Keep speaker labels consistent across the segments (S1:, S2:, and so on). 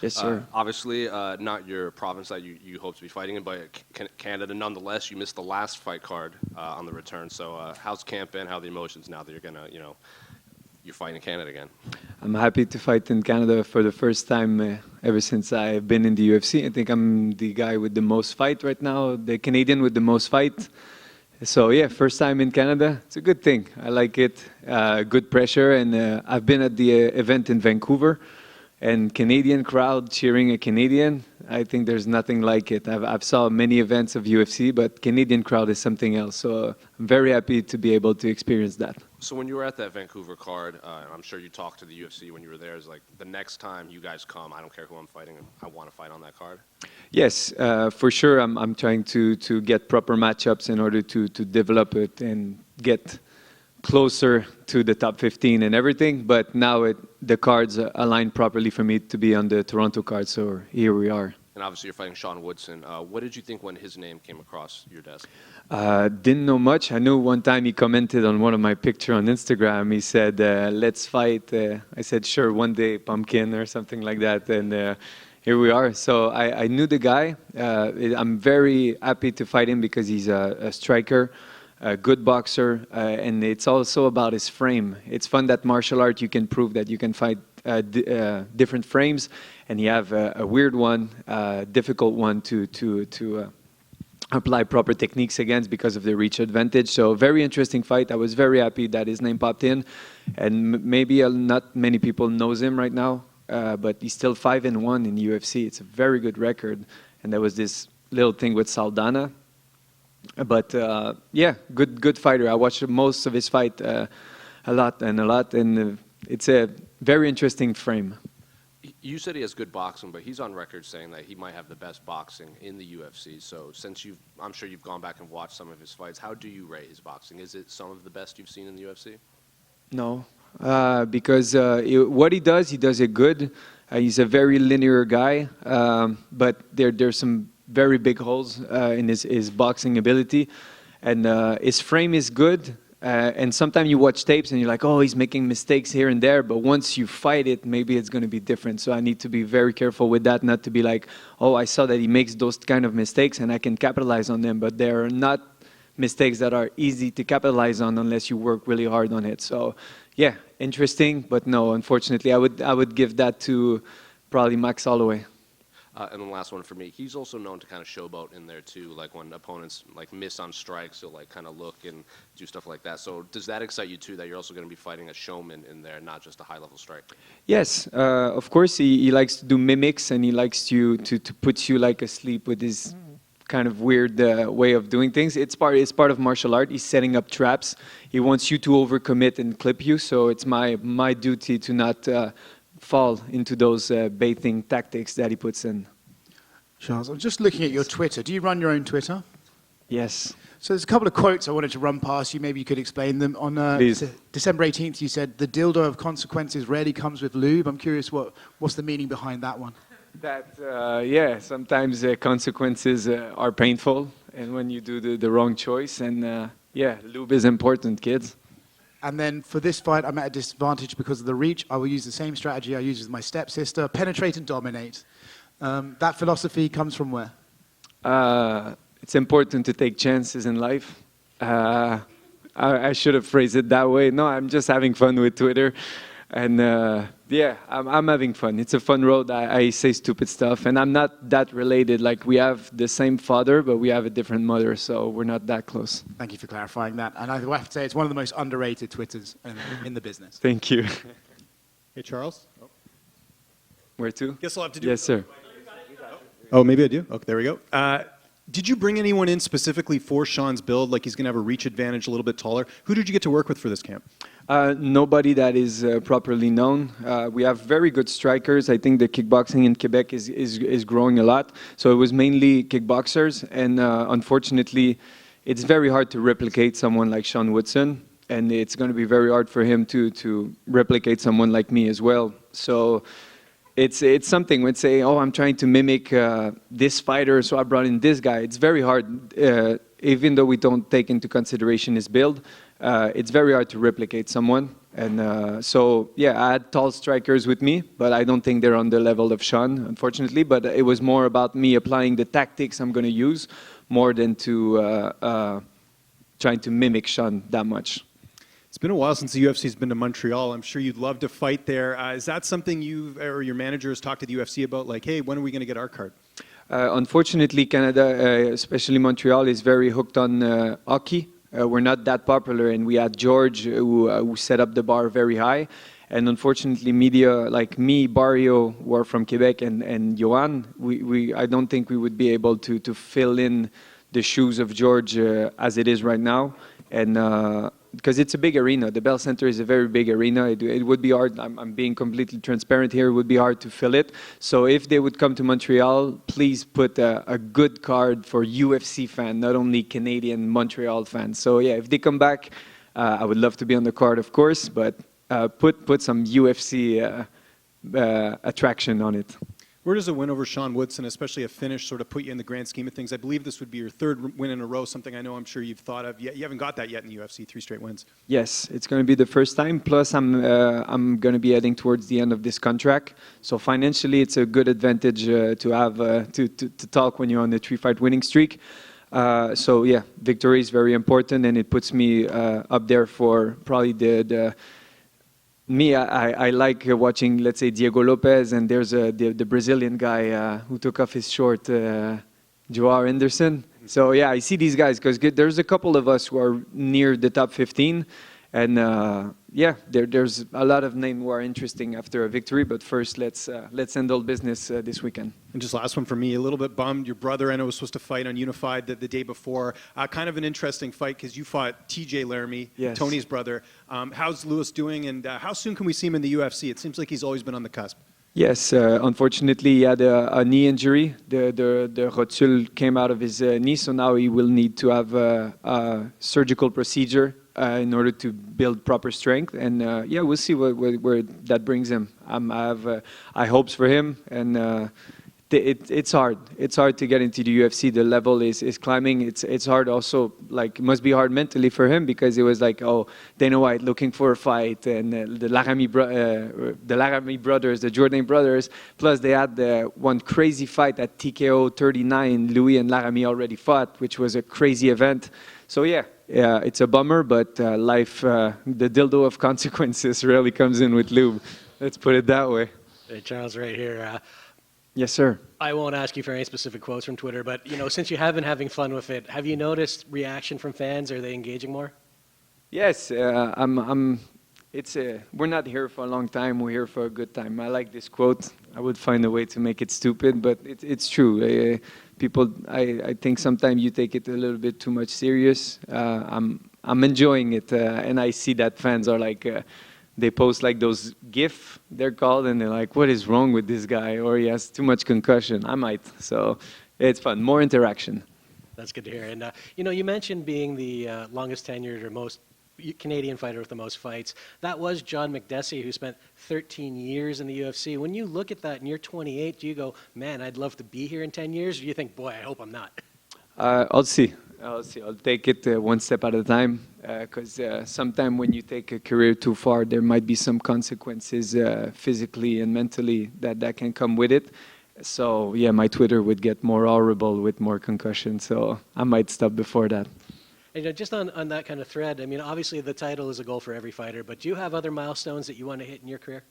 S1: Yes, sir.
S2: Obviously, not your province that you hope to be fighting in, but Canada nonetheless. You missed the last fight card on the return. So how's camp been? How are the emotions now that you're gonna, you're fighting in Canada again?
S1: I'm happy to fight in Canada for the first time ever since I've been in the UFC. I think I'm the guy with the most fight right now, the Canadian with the most fight. So yeah, first time in Canada. It's a good thing. I like it. Good pressure, and I've been at the event in Vancouver, and Canadian crowd cheering a Canadian. I think there's nothing like it. I've saw many events of UFC, but Canadian crowd is something else. So I'm very happy to be able to experience that.
S2: So when you were at that Vancouver card, I'm sure you talked to the UFC when you were there. It's like, the next time you guys come, I don't care who I'm fighting, I want to fight on that card.
S1: Yes, for sure. I'm trying to get proper matchups in order to develop it and get closer to the top 15 and everything. But now the cards align properly for me to be on the Toronto card. So here we are.
S2: And obviously you're fighting Sean Woodson. What did you think when his name came across your desk?
S1: Didn't know much. I knew one time he commented on one of my pictures on Instagram. He said, let's fight. I said, sure, one day, pumpkin or something like that. And here we are. So I knew the guy. I'm very happy to fight him because he's a striker, a good boxer, and it's also about his frame. It's fun that martial art, you can prove that you can fight different frames, and you have a weird one, difficult one to apply proper techniques against because of the reach advantage. So very interesting fight. I was very happy that his name popped in, and maybe not many people knows him right now, but he's still 5-1 in UFC. It's a very good record, and there was this little thing with Saldana. But yeah, good fighter. I watched most of his fight a lot, and it's a very interesting frame.
S2: You said he has good boxing, but he's on record saying that he might have the best boxing in the UFC. So since I'm sure you've gone back and watched some of his fights, how do you rate his boxing? Is it some of the best you've seen in the UFC?
S1: No, because what he does it good. He's a very linear guy, but there's some very big holes in his boxing ability, and his frame is good. And sometimes you watch tapes and you're like, oh, he's making mistakes here and there. But once you fight it, maybe it's going to be different. So I need to be very careful with that, not to be like, oh, I saw that he makes those kind of mistakes and I can capitalize on them. But they're not mistakes that are easy to capitalize on unless you work really hard on it. So yeah, interesting. But no, unfortunately, I would give that to probably Max Holloway.
S2: And the last one for me, he's also known to kind of showboat in there too, like when opponents like miss on strikes, he'll like kind of look and do stuff like that. So does that excite you too, that you're also going to be fighting a showman in there, not just a high-level striker?
S1: Yes, of course he likes to do mimics, and he likes to put you like asleep with his kind of weird way of doing things. It's part of martial art. He's setting up traps. He wants you to overcommit and clip you. So it's my duty to not fall into those baiting tactics that he puts in.
S3: Charles, I'm just looking at your Twitter. Do you run your own Twitter?
S1: Yes.
S3: So there's a couple of quotes I wanted to run past you. Maybe you could explain them. On December 18th, you said, the dildo of consequences rarely comes with lube. I'm curious, what's the meaning behind that one?
S1: That, yeah, sometimes consequences are painful, and when you do the wrong choice, and yeah, lube is important, kids.
S3: And then for this fight, I'm at a disadvantage because of the reach. I will use the same strategy I use with my stepsister, penetrate and dominate. That philosophy comes from where?
S1: It's important to take chances in life. I should have phrased it that way. No, I'm just having fun with Twitter. And yeah, I'm having fun. It's a fun road. I say stupid stuff. And I'm not that related. Like, we have the same father, but we have a different mother. So we're not that close.
S3: Thank you for clarifying that. And I have to say, it's one of the most underrated Twitters in the business.
S1: Thank you.
S4: Hey, Charles?
S1: Where to?
S4: Guess I'll have to do
S1: Yes, sir.
S4: Oh, maybe I do? Okay, there we go. Did you bring anyone in specifically for Sean's build? Like, he's going to have a reach advantage, a little bit taller. Who did you get to work with for this camp?
S1: Nobody that is properly known. We have very good strikers. I think the kickboxing in Quebec is growing a lot. So it was mainly kickboxers. And unfortunately, it's very hard to replicate someone like Sean Woodson. And it's going to be very hard for him to replicate someone like me as well. So it's something when say, oh, I'm trying to mimic this fighter, so I brought in this guy. It's very hard, even though we don't take into consideration his build. It's very hard to replicate someone. And so, yeah, I had tall strikers with me, but I don't think they're on the level of Sean, unfortunately. But it was more about me applying the tactics I'm going to use more than to trying to mimic Sean that much.
S4: It's been a while since the UFC's been to Montreal. I'm sure you'd love to fight there. Is that something you or your manager has talked to the UFC about? Like, hey, when are we going to get our card?
S1: Unfortunately, Canada, especially Montreal, is very hooked on hockey. We're not that popular, and we had George who set up the bar very high. And unfortunately, media like me, Barrio, who are from Quebec, and Johan, I don't think we would be able to fill in the shoes of George as it is right now. And because it's a big arena. The Bell Center is a very big arena. It would be hard. I'm being completely transparent here. It would be hard to fill it. So if they would come to Montreal, please put a good card for UFC fan, not only Canadian Montreal fans. So yeah, if they come back, I would love to be on the card, of course, but put some UFC attraction on it.
S4: Where does a win over Sean Woodson, especially a finish, sort of put you in the grand scheme of things? I believe this would be your third win in a row, something I know I'm sure you've thought of. You haven't got that yet in the UFC, 3 straight wins.
S1: Yes, it's going to be the first time. Plus, I'm going to be heading towards the end of this contract. So financially, it's a good advantage to have to talk when you're on the 3-fight winning streak. So yeah, victory is very important, and it puts me up there for probably the me, I like watching, let's say, Diego Lopez, and there's the Brazilian guy who took off his short, Joao Anderson. So yeah, I see these guys because there's a couple of us who are near the top 15, and yeah, there's a lot of names who are interesting after a victory. But first, let's handle business this weekend.
S4: And just last one for me, a little bit bummed. Your brother, I know, was supposed to fight on Unified the day before. Kind of an interesting fight because you fought TJ Laramie,
S1: yes,
S4: Tony's brother. How's Lewis doing, and how soon can we see him in the UFC? It seems like he's always been on the cusp.
S1: Yes, unfortunately, he had a knee injury. The rotule came out of his knee, so now he will need to have a surgical procedure in order to build proper strength. And yeah, we'll see where that brings him. I have high hopes for him, and it's hard. It's hard to get into the UFC. The level is climbing. It's hard also. Like, it must be hard mentally for him because it was like, oh, Dana White looking for a fight, and the Laramie brothers, the Jourdain brothers. Plus, they had one crazy fight at TKO 39. Louis and Laramie already fought, which was a crazy event. So yeah, it's a bummer, but life, the dildo of consequences, rarely comes in with lube. Let's put it that way.
S5: Hey, Charles, right here.
S1: Yes, sir.
S5: I won't ask you for any specific quotes from Twitter, but since you have been having fun with it, have you noticed reaction from fans? Are they engaging more?
S1: Yes, we're not here for a long time. We're here for a good time. I like this quote. I would find a way to make it stupid, but it's true. People, I think sometimes you take it a little bit too much serious. I'm enjoying it, and I see that fans are like. They post like those GIF, they're called, and they're like, what is wrong with this guy? Or he has too much concussion. I might. So it's fun. More interaction.
S5: That's good to hear. And, you mentioned being the longest tenured or most Canadian fighter with the most fights. That was John McDessie, who spent 13 years in the UFC. When you look at that and you're 28, do you go, man, I'd love to be here in 10 years? Or do you think, boy, I hope I'm not?
S1: I'll see. I'll take it one step at a time, because sometimes when you take a career too far, there might be some consequences physically and mentally that can come with it. So yeah, my Twitter would get more horrible with more concussion, so I might stop before that.
S5: And just on that kind of thread, I mean, obviously the title is a goal for every fighter, but do you have other milestones that you want to hit in your career?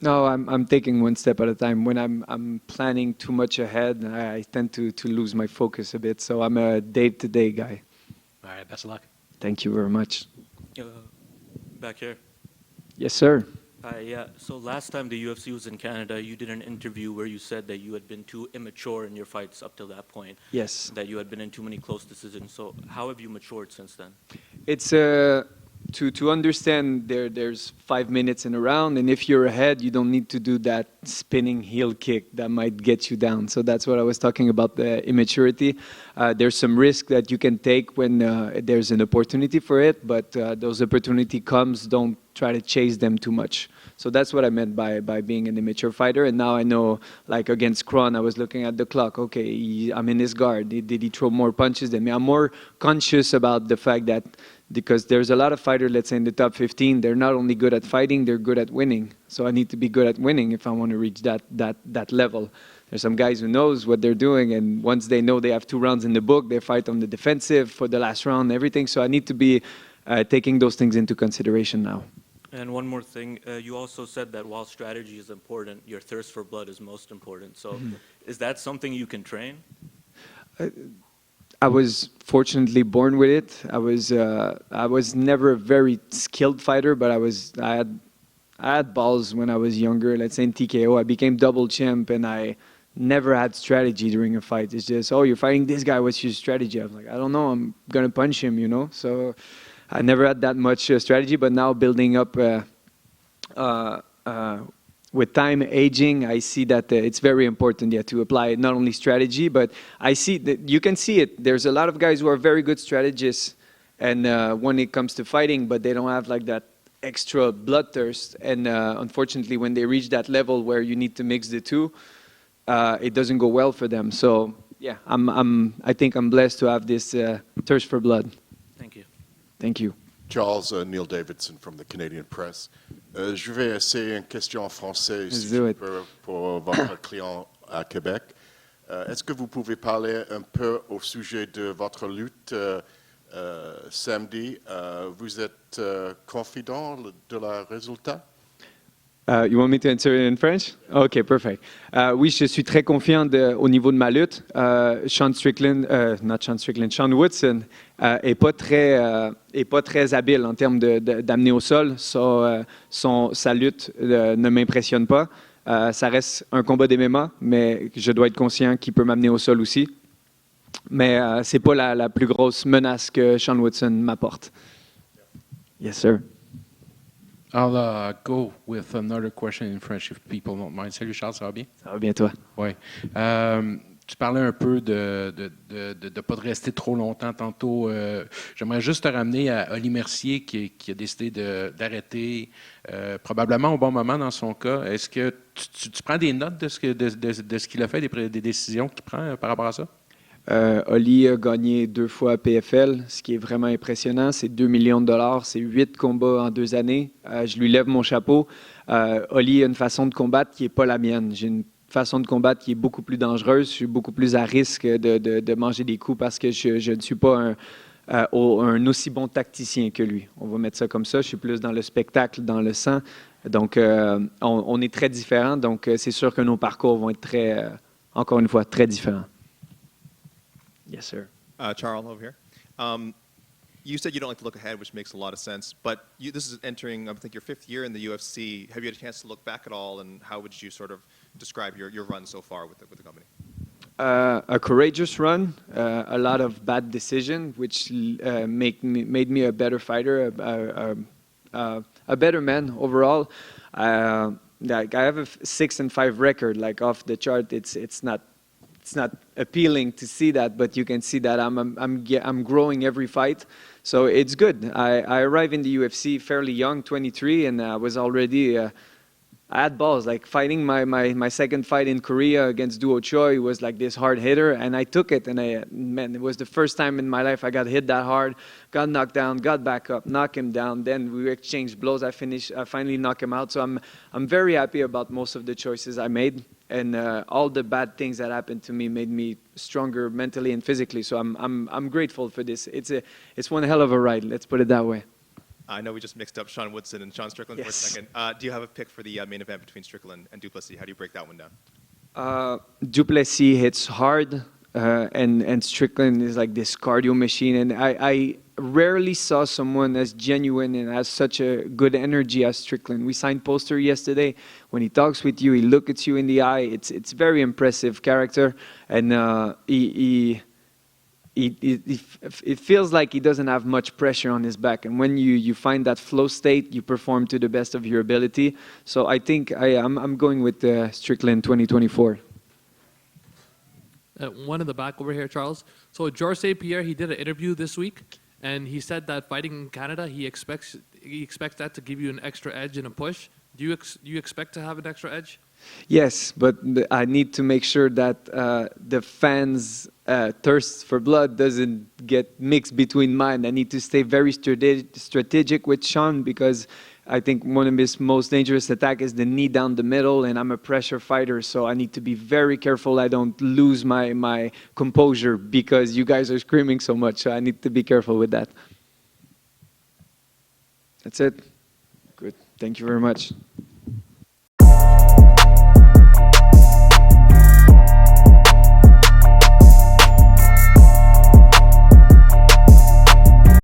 S1: No, I'm taking one step at a time. When I'm planning too much ahead, I tend to lose my focus a bit. So I'm a day-to-day guy.
S5: All right, best of luck.
S1: Thank you very much.
S6: Back here.
S1: Yes, sir.
S6: Yeah. So last time the UFC was in Canada, you did an interview where you said that you had been too immature in your fights up till that point.
S1: Yes.
S6: That you had been in too many close decisions. So how have you matured since then?
S1: It's to understand there's 5 minutes in a round, and if you're ahead, you don't need to do that spinning heel kick that might get you down. So that's what I was talking about, the immaturity. There's some risk that you can take when there's an opportunity for it, but those opportunity comes, don't try to chase them too much. So that's what I meant by being an immature fighter. And now I know, like against Kron, I was looking at the clock. Okay, I'm in his guard. Did he throw more punches than me? I'm more conscious about the fact that because there's a lot of fighters, let's say in the top 15, they're not only good at fighting, they're good at winning. So I need to be good at winning if I want to reach that level. There's some guys who knows what they're doing, and once they know they have 2 rounds in the book, they fight on the defensive for the last round, everything. So I need to be taking those things into consideration now.
S6: And one more thing, you also said that while strategy is important, your thirst for blood is most important. So is that something you can train?
S1: I was fortunately born with it. I was never a very skilled fighter, but I had balls when I was younger. Let's say in TKO, I became double champ, and I never had strategy during a fight. It's just, oh, you're fighting this guy. What's your strategy? I was like, I don't know. I'm gonna punch him, you know. So I never had that much strategy. But now building up with time, aging, I see that it's very important, to apply not only strategy, but I see that you can see it. There's a lot of guys who are very good strategists, and when it comes to fighting, but they don't have like that extra bloodthirst. And unfortunately, when they reach that level where you need to mix the two, it doesn't go well for them. So yeah, I think I'm blessed to have this thirst for blood.
S6: Thank you.
S1: Thank you.
S7: Charles, Neil Davidson from the Canadian Press. Je vais essayer une question en français
S1: Let's do it.
S7: pour votre client à Québec. Est-ce que vous pouvez parler un peu au sujet de votre lutte samedi? Vous êtes confident de la résultat?
S1: You want me to answer it in French? Okay, perfect. Oui, je suis très confiant au niveau de ma lutte. Sean Woodson est pas très habile en termes d'amener au sol. Sa lutte ne m'impressionne pas. Ça reste un combat d'MMA, mais je dois être conscient qu'il peut m'amener au sol aussi. Mais c'est pas la plus grosse menace que Sean Woodson m'apporte. Yes, sir.
S8: I'll go with another question in French if people don't mind. Salut Charles, ça va bien?
S1: Ça va bien, toi?
S8: Oui. Tu parlais un peu de ne pas de rester trop longtemps tantôt. J'aimerais juste te ramener à Oli Mercier qui a décidé d'arrêter probablement au bon moment dans son cas. Est-ce que tu prends des notes de ce qu'il a fait, des décisions qu'il prend par rapport à ça?
S1: Oli a gagné 2 fois PFL, ce qui est vraiment impressionnant. C'est 2 millions de dollars, c'est 8 combats en 2 années. Je lui lève mon chapeau. Oli a une façon de combattre qui n'est pas la mienne. J'ai une façon de combattre qui est beaucoup plus dangereuse. Je suis beaucoup plus à risque de manger des coups parce que je ne suis pas un aussi bon tacticien que lui. On va mettre ça comme ça. Je suis plus dans le spectacle, dans le sang. Donc, on est très différents. Donc, c'est sûr que nos parcours vont être encore une fois, très différents. Yes, sir.
S9: Charles, over here. You said you don't like to look ahead, which makes a lot of sense. But this is entering, I think, your 5th year in the UFC. Have you had a chance to look back at all, and how would you sort of describe your run so far with the company?
S1: A courageous run, a lot of bad decisions, which made me a better fighter, a better man overall. Like I have a 6-5 record, like off the chart. It's not appealing to see that, but you can see that I'm growing every fight, so it's good. I arrived in the UFC fairly young, 23, and I was already. I had balls, like fighting my second fight in Korea against Duo Choi was like this hard hitter, and I took it, and it was the first time in my life I got hit that hard, got knocked down, got back up, knocked him down, then we exchanged blows, I finally knocked him out, so I'm very happy about most of the choices I made, and all the bad things that happened to me made me stronger mentally and physically, so I'm grateful for this. It's one hell of a ride, let's put it that way.
S9: I know we just mixed up Sean Woodson and Sean Strickland for a second. Do you have a pick for the main event between Strickland and Duplessis? How do you break that one down?
S1: Duplessis hits hard, and Strickland is like this cardio machine. And I rarely saw someone as genuine and has such a good energy as Strickland. We signed poster yesterday. When he talks with you, he looks at you in the eye. It's very impressive character, and it feels like he doesn't have much pressure on his back. And when you find that flow state, you perform to the best of your ability. So I think I'm going with Strickland 2024.
S10: One in the back over here, Charles. So Georges St. Pierre, he did an interview this week, and he said that fighting in Canada, he expects that to give you an extra edge and a push. Do you expect to have an extra edge?
S1: Yes, but I need to make sure that the fans' thirst for blood doesn't get mixed between mine. I need to stay very strategic with Sean, because I think one of his most dangerous attacks is the knee down the middle, and I'm a pressure fighter, so I need to be very careful I don't lose my composure because you guys are screaming so much, so I need to be careful with that. That's it. Good. Thank you very much.